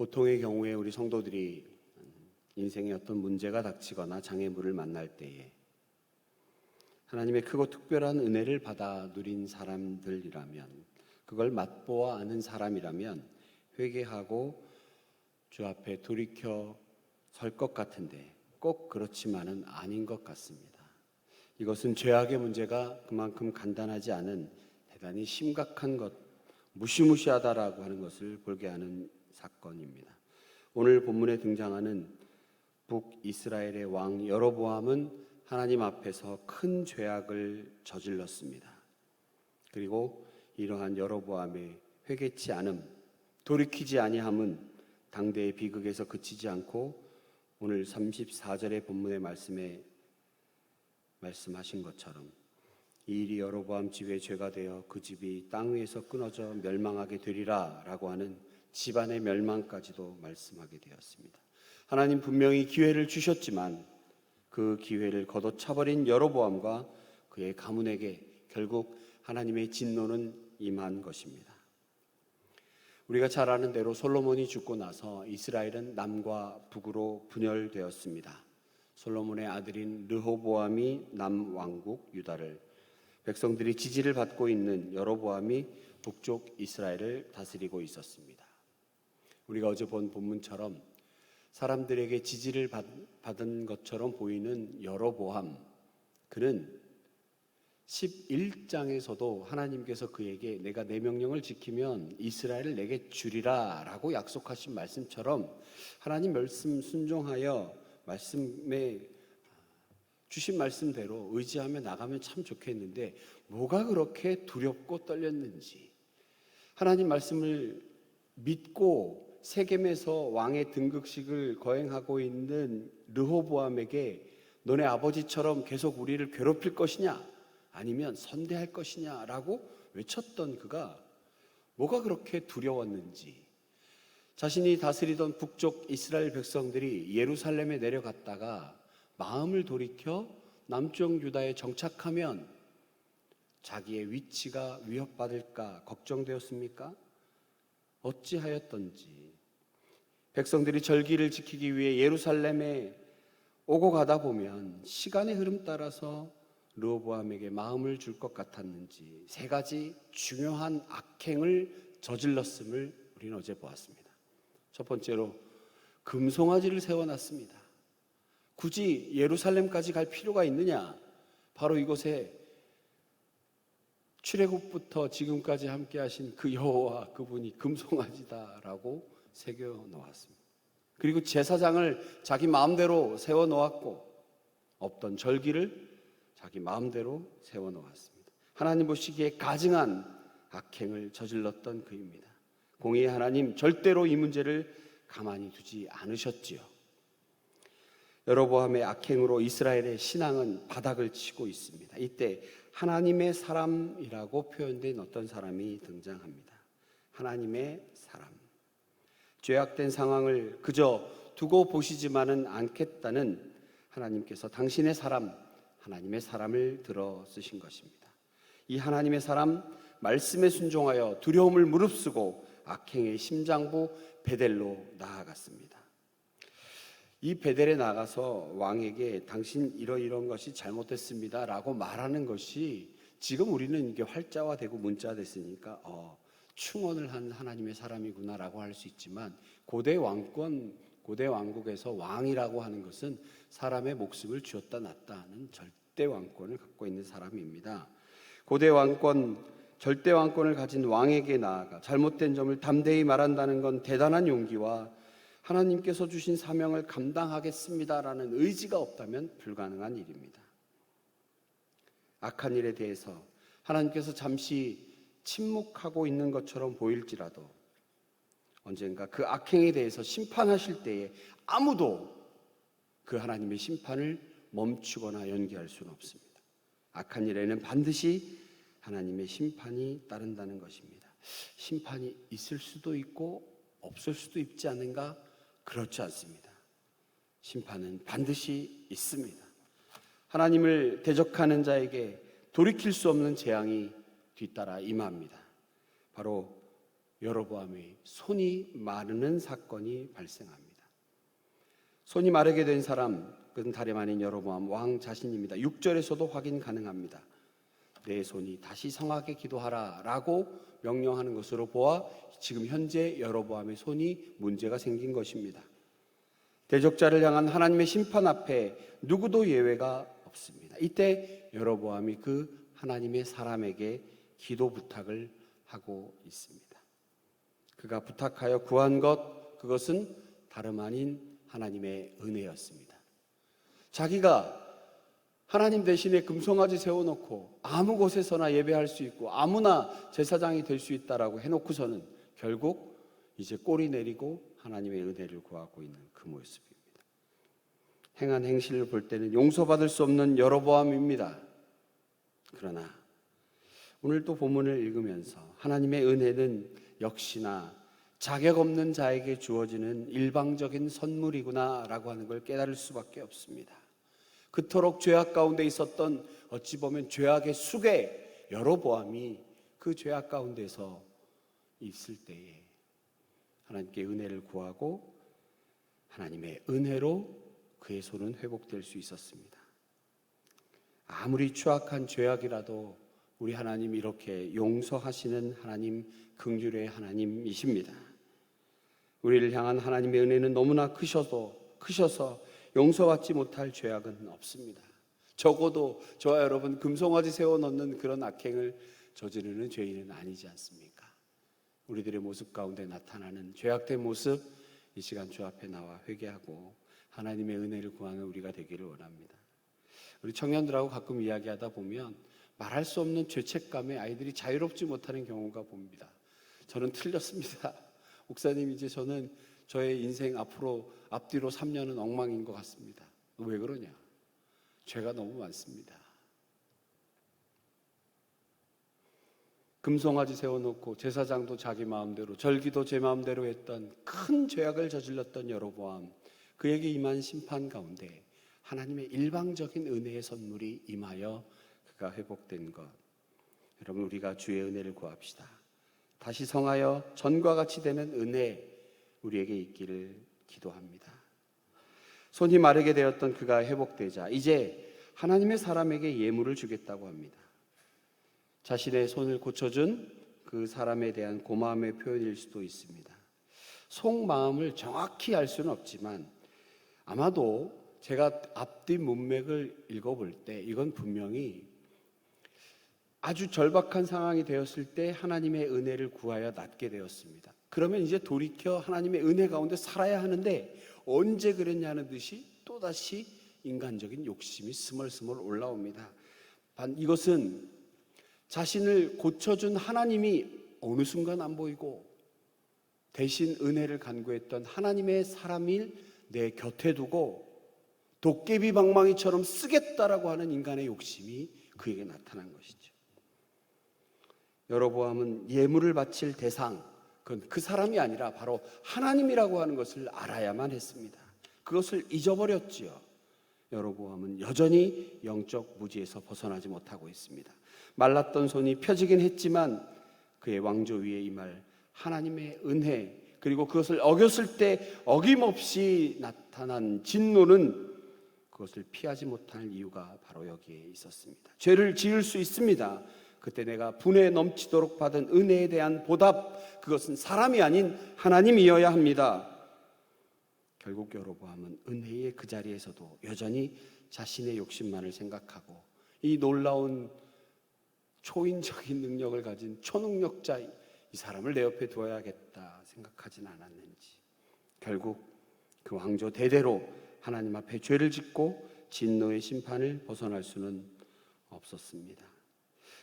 보통의 경우에 우리 성도들이 인생에 어떤 문제가 닥치거나 장애물을 만날 때에 하나님의 크고 특별한 은혜를 받아 누린 사람들이라면, 그걸 맛보아 아는 사람이라면 회개하고 주 앞에 돌이켜 설 것 같은데 꼭 그렇지만은 아닌 것 같습니다. 이것은 죄악의 문제가 그만큼 간단하지 않은 대단히 심각한 것, 무시무시하다라고 하는 것을 보게 하는 사건입니다. 오늘 본문에 등장하는 북이스라엘의 왕 여로보암은 하나님 앞에서 큰 죄악을 저질렀습니다. 그리고 이러한 여로보암의 회개치 않음, 돌이키지 아니함은 당대의 비극에서 그치지 않고 오늘 34절의 본문의 말씀에 말씀하신 것처럼 이 일이 여로보암 집의 죄가 되어 그 집이 땅 위에서 끊어져 멸망하게 되리라 라고 하는 집안의 멸망까지도 말씀하게 되었습니다. 하나님 분명히 기회를 주셨지만 그 기회를 걷어차버린 여로보암과 그의 가문에게 결국 하나님의 진노는 임한 것입니다. 우리가 잘 아는 대로 솔로몬이 죽고 나서 이스라엘은 남과 북으로 분열되었습니다. 솔로몬의 아들인 르호보암이 남왕국 유다를, 백성들이 지지를 받고 있는 여로보암이 북쪽 이스라엘을 다스리고 있었습니다. 우리가 어제 본 본문처럼 사람들에게 지지를 받은 것처럼 보이는 여로보암, 그는 11장에서도 하나님께서 그에게 내가 내 명령을 지키면 이스라엘을 내게 주리라 라고 약속하신 말씀처럼 하나님 말씀 순종하여 말씀에 주신 말씀대로 의지하며 나가면 참 좋겠는데 뭐가 그렇게 두렵고 떨렸는지, 하나님 말씀을 믿고 세겜에서 왕의 등극식을 거행하고 있는 르호보암에게 너네 아버지처럼 계속 우리를 괴롭힐 것이냐 아니면 선대할 것이냐 라고 외쳤던 그가 뭐가 그렇게 두려웠는지, 자신이 다스리던 북쪽 이스라엘 백성들이 예루살렘에 내려갔다가 마음을 돌이켜 남쪽 유다에 정착하면 자기의 위치가 위협받을까 걱정되었습니까? 어찌하였던지 백성들이 절기를 지키기 위해 예루살렘에 오고 가다 보면 시간의 흐름 따라서 르호보암에게 마음을 줄 것 같았는지 세 가지 중요한 악행을 저질렀음을 우리는 어제 보았습니다. 첫 번째로 금송아지를 세워놨습니다. 굳이 예루살렘까지 갈 필요가 있느냐? 바로 이곳에 출애굽부터 지금까지 함께 하신 그 여호와, 그분이 금송아지다라고 새겨 놓았습니다. 그리고 제사장을 자기 마음대로 세워 놓았고 없던 절기를 자기 마음대로 세워 놓았습니다. 하나님 보시기에 가증한 악행을 저질렀던 그입니다. 공의의 하나님 절대로 이 문제를 가만히 두지 않으셨지요. 여로보암의 악행으로 이스라엘의 신앙은 바닥을 치고 있습니다. 이때 하나님의 사람이라고 표현된 어떤 사람이 등장합니다. 하나님의 사람. 죄악된 상황을 그저 두고 보시지만은 않겠다는 하나님께서 당신의 사람, 하나님의 사람을 들어 쓰신 것입니다. 이 하나님의 사람, 말씀에 순종하여 두려움을 무릅쓰고 악행의 심장부 베델로 나아갔습니다. 이 베델에 나가서 왕에게 당신 이러이러한 것이 잘못됐습니다 라고 말하는 것이 지금 우리는 이게 활자화되고 문자됐으니까 충언을 한 하나님의 사람이구나 라고 할 수 있지만 고대 왕국에서 왕이라고 하는 것은 사람의 목숨을 쥐었다 놨다는 절대 왕권을 갖고 있는 사람입니다. 고대 왕권, 절대 왕권을 가진 왕에게 나아가 잘못된 점을 담대히 말한다는 건 대단한 용기와 하나님께서 주신 사명을 감당하겠습니다라는 의지가 없다면 불가능한 일입니다. 악한 일에 대해서 하나님께서 잠시 침묵하고 있는 것처럼 보일지라도 언젠가 그 악행에 대해서 심판하실 때에 아무도 그 하나님의 심판을 멈추거나 연기할 수는 없습니다. 악한 일에는 반드시 하나님의 심판이 따른다는 것입니다. 심판이 있을 수도 있고 없을 수도 있지 않은가? 그렇지 않습니다. 심판은 반드시 있습니다. 하나님을 대적하는 자에게 돌이킬 수 없는 재앙이 뒤따라 임합니다. 바로 여로보암의 손이 마르는 사건이 발생합니다. 손이 마르게 된 사람, 그는 다름 아닌 여로보암 왕 자신입니다. 6절에서도 확인 가능합니다. 내 손이 다시 성하게 기도하라 라고 명령하는 것으로 보아 지금 현재 여로보암의 손이 문제가 생긴 것입니다. 대적자를 향한 하나님의 심판 앞에 누구도 예외가 없습니다. 이때 여로보암이 그 하나님의 사람에게 기도 부탁을 하고 있습니다. 그가 부탁하여 구한 것, 그것은 다름 아닌 하나님의 은혜였습니다. 자기가 하나님 대신에 금송아지 세워놓고 아무 곳에서나 예배할 수 있고 아무나 제사장이 될 수 있다라고 해놓고서는 결국 이제 꼬리 내리고 하나님의 은혜를 구하고 있는 그 모습입니다. 행한 행실을 볼 때는 용서받을 수 없는 여로보암입니다. 그러나 오늘 또 본문을 읽으면서 하나님의 은혜는 역시나 자격 없는 자에게 주어지는 일방적인 선물이구나 라고 하는 걸 깨달을 수밖에 없습니다. 그토록 죄악 가운데 있었던 어찌 보면 죄악의 쑥에 여로보암이 그 죄악 가운데서 있을 때에 하나님께 은혜를 구하고 하나님의 은혜로 그의 손은 회복될 수 있었습니다. 아무리 추악한 죄악이라도 우리 하나님 이렇게 용서하시는 하나님, 긍휼의 하나님이십니다. 우리를 향한 하나님의 은혜는 너무나 크셔서 용서받지 못할 죄악은 없습니다. 적어도 저와 여러분 금송아지 세워놓는 그런 악행을 저지르는 죄인은 아니지 않습니까? 우리들의 모습 가운데 나타나는 죄악된 모습, 이 시간 주 앞에 나와 회개하고 하나님의 은혜를 구하는 우리가 되기를 원합니다. 우리 청년들하고 가끔 이야기하다 보면 말할 수 없는 죄책감에 아이들이 자유롭지 못하는 경우가 봅니다. 저는 틀렸습니다. 목사님, 이제 저는 저의 인생 앞뒤로 3년은 엉망인 것 같습니다. 왜 그러냐? 죄가 너무 많습니다. 금송아지 세워놓고 제사장도 자기 마음대로, 절기도 제 마음대로 했던 큰 죄악을 저질렀던 여로보암, 그에게 임한 심판 가운데 하나님의 일방적인 은혜의 선물이 임하여 그가 회복된 것. 여러분, 우리가 주의 은혜를 구합시다. 다시 성하여 전과 같이 되는 은혜 우리에게 있기를 기도합니다. 손이 마르게 되었던 그가 회복되자 이제 하나님의 사람에게 예물을 주겠다고 합니다. 자신의 손을 고쳐준 그 사람에 대한 고마움의 표현일 수도 있습니다. 속마음을 정확히 알 수는 없지만 아마도 제가 앞뒤 문맥을 읽어볼 때 이건 분명히 아주 절박한 상황이 되었을 때 하나님의 은혜를 구하여 낫게 되었습니다. 그러면 이제 돌이켜 하나님의 은혜 가운데 살아야 하는데 언제 그랬냐는 듯이 또다시 인간적인 욕심이 스멀스멀 올라옵니다. 이것은 자신을 고쳐준 하나님이 어느 순간 안 보이고 대신 은혜를 간구했던 하나님의 사람을 내 곁에 두고 도깨비 방망이처럼 쓰겠다라고 하는 인간의 욕심이 그에게 나타난 것이죠. 여로보암은 예물을 바칠 대상, 그건 그 사람이 아니라 바로 하나님이라고 하는 것을 알아야만 했습니다. 그것을 잊어버렸지요. 여로보암은 여전히 영적 무지에서 벗어나지 못하고 있습니다. 말랐던 손이 펴지긴 했지만 그의 왕조 위에 임할 하나님의 은혜, 그리고 그것을 어겼을 때 어김없이 나타난 진노는 그것을 피하지 못할 이유가 바로 여기에 있었습니다. 죄를 지을 수 있습니다. 그때 내가 분에 넘치도록 받은 은혜에 대한 보답, 그것은 사람이 아닌 하나님이어야 합니다. 결국 여로보암은 은혜의 그 자리에서도 여전히 자신의 욕심만을 생각하고 이 놀라운 초인적인 능력을 가진 초능력자 이 사람을 내 옆에 두어야겠다 생각하진 않았는지 결국 그 왕조 대대로 하나님 앞에 죄를 짓고 진노의 심판을 벗어날 수는 없었습니다.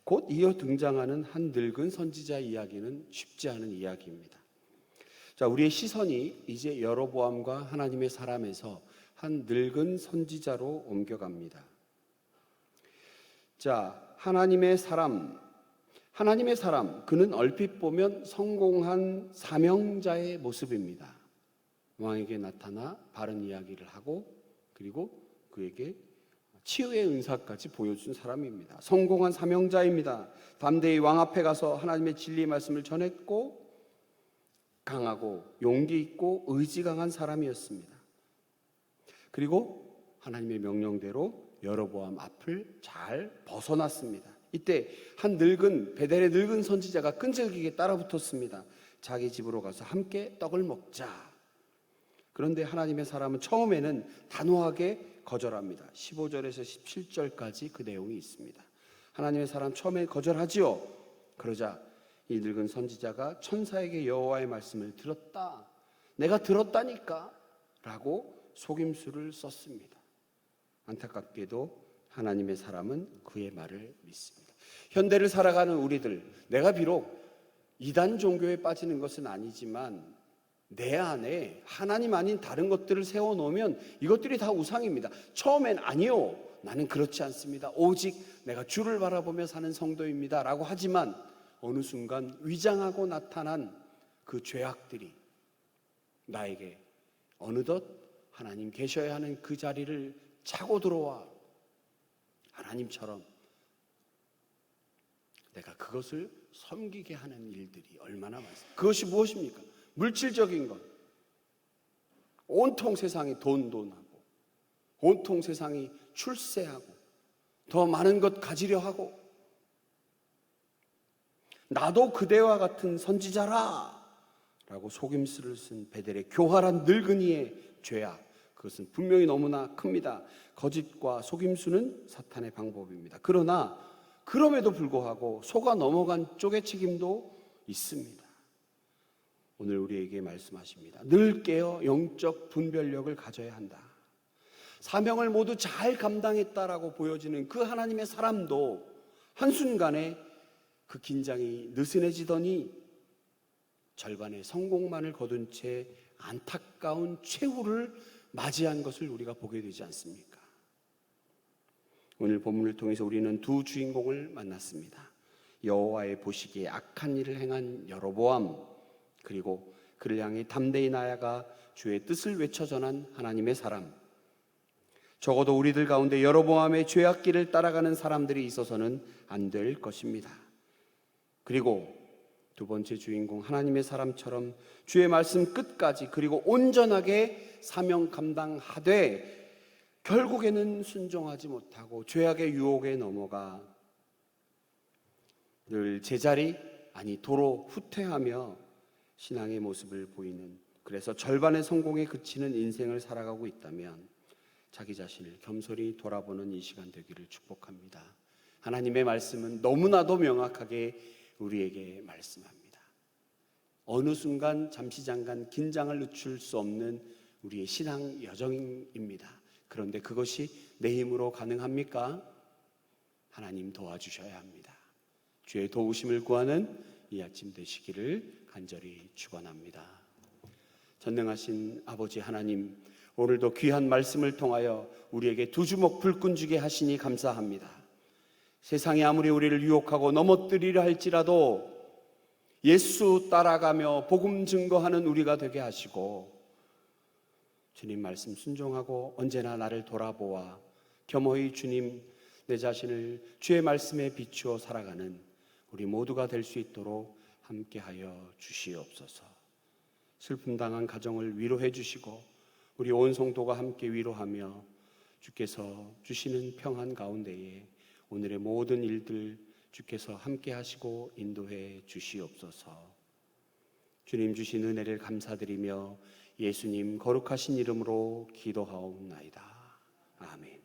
곧 이어 등장하는 한 늙은 선지자 이야기는 쉽지 않은 이야기입니다. 자, 우리의 시선이 이제 여로보암과 하나님의 사람에서 한 늙은 선지자로 옮겨갑니다. 자, 하나님의 사람, 그는 얼핏 보면 성공한 사명자의 모습입니다. 왕에게 나타나 바른 이야기를 하고 그리고 그에게 치유의 은사까지 보여준 사람입니다. 성공한 사명자입니다. 담대히 왕 앞에 가서 하나님의 진리의 말씀을 전했고 강하고 용기 있고 의지 강한 사람이었습니다. 그리고 하나님의 명령대로 여로보암 앞을 잘 벗어났습니다. 이때 한 베델의 늙은 선지자가 끈질기게 따라붙었습니다. 자기 집으로 가서 함께 떡을 먹자. 그런데 하나님의 사람은 처음에는 단호하게 거절합니다. 15절에서 17절까지 그 내용이 있습니다. 하나님의 사람 처음에 거절하지요. 그러자 이 늙은 선지자가 천사에게 여호와의 말씀을 들었다. 내가 들었다니까 라고 속임수를 썼습니다. 안타깝게도 하나님의 사람은 그의 말을 믿습니다. 현대를 살아가는 우리들, 내가 비록 이단 종교에 빠지는 것은 아니지만 내 안에 하나님 아닌 다른 것들을 세워놓으면 이것들이 다 우상입니다. 처음엔 아니요, 나는 그렇지 않습니다. 오직 내가 주를 바라보며 사는 성도입니다 라고 하지만 어느 순간 위장하고 나타난 그 죄악들이 나에게 어느덧 하나님 계셔야 하는 그 자리를 차고 들어와 하나님처럼 내가 그것을 섬기게 하는 일들이 얼마나 많습니까? 그것이 무엇입니까? 물질적인 것. 온통 세상이 돈하고 온통 세상이 출세하고 더 많은 것 가지려 하고 나도 그대와 같은 선지자라 라고 속임수를 쓴 베델의 교활한 늙은이의 죄악, 그것은 분명히 너무나 큽니다. 거짓과 속임수는 사탄의 방법입니다. 그러나 그럼에도 불구하고 속아 넘어간 쪽의 책임도 있습니다. 오늘 우리에게 말씀하십니다. 늘 깨어 영적 분별력을 가져야 한다. 사명을 모두 잘 감당했다라고 보여지는 그 하나님의 사람도 한순간에 그 긴장이 느슨해지더니 절반의 성공만을 거둔 채 안타까운 최후를 맞이한 것을 우리가 보게 되지 않습니까? 오늘 본문을 통해서 우리는 두 주인공을 만났습니다. 여호와의 보시기에 악한 일을 행한 여로보암, 그리고 그를 향해 담대히 나아가 주의 뜻을 외쳐 전한 하나님의 사람. 적어도 우리들 가운데 여로보암의 죄악길을 따라가는 사람들이 있어서는 안 될 것입니다. 그리고 두 번째 주인공 하나님의 사람처럼 주의 말씀 끝까지 그리고 온전하게 사명 감당하되 결국에는 순종하지 못하고 죄악의 유혹에 넘어가 늘 제자리 아니 도로 후퇴하며 신앙의 모습을 보이는, 그래서 절반의 성공에 그치는 인생을 살아가고 있다면 자기 자신을 겸손히 돌아보는 이 시간 되기를 축복합니다. 하나님의 말씀은 너무나도 명확하게 우리에게 말씀합니다. 어느 순간 잠시 잠깐 긴장을 늦출 수 없는 우리의 신앙 여정입니다. 그런데 그것이 내 힘으로 가능합니까? 하나님 도와주셔야 합니다. 주의 도우심을 구하는 이 아침 되시기를 간절히 축원합니다. 전능하신 아버지 하나님, 오늘도 귀한 말씀을 통하여 우리에게 두 주먹 불끈 주게 하시니 감사합니다. 세상이 아무리 우리를 유혹하고 넘어뜨리려 할지라도 예수 따라가며 복음 증거하는 우리가 되게 하시고, 주님 말씀 순종하고 언제나 나를 돌아보아 겸허히 주님 내 자신을 주의 말씀에 비추어 살아가는 우리 모두가 될 수 있도록 함께하여 주시옵소서. 슬픔 당한 가정을 위로해 주시고 우리 온 성도가 함께 위로하며 주께서 주시는 평안 가운데에 오늘의 모든 일들 주께서 함께 하시고 인도해 주시옵소서. 주님 주신 은혜를 감사드리며 예수님 거룩하신 이름으로 기도하옵나이다. 아멘.